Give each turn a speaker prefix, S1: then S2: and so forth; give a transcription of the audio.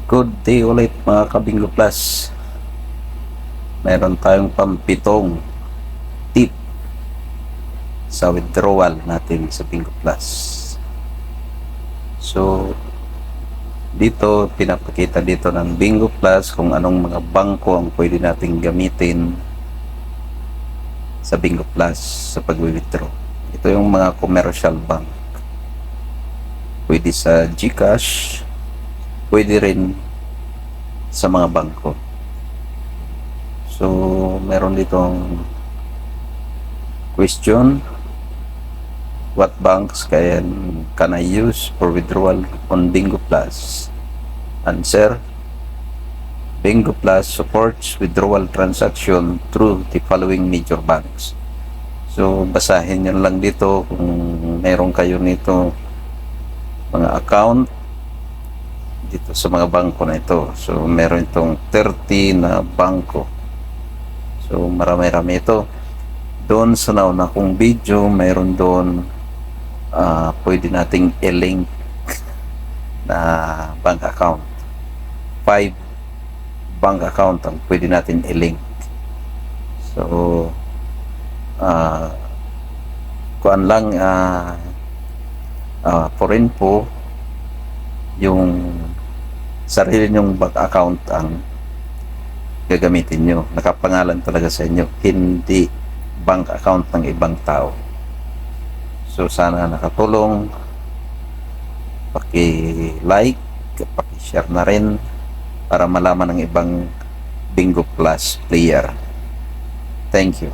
S1: Good day ulit mga Kabingo Plus. Meron tayong pampitong tip sa withdrawal natin sa Bingo Plus. So, dito pinapakita dito ng Bingo Plus kung anong mga bangko ang pwede nating gamitin sa Bingo Plus sa pag-withdraw. Ito yung mga commercial bank. Pwede sa GCash, pwede rin sa mga bangko. So, meron ditong question, what banks can I use for withdrawal on Bingo Plus? Answer, Bingo Plus supports withdrawal transaction through the following major banks. So, basahin nyo lang dito kung meron kayo nito mga account dito sa mga bangko na ito. So, meron itong 30 na bangko. So, marami-rami ito. Doon sa nauna kong video, mayroon doon pwede nating i-link na bank account. 5 bank account ang pwede natin i-link. So, kuan lang for info, yung sarili nyong bank account ang gagamitin nyo. Nakapangalan talaga sa inyo, hindi bank account ng ibang tao. So sana nakatulong. Paki-like, paki-share na rin para malaman ng ibang Bingo Plus player. Thank you.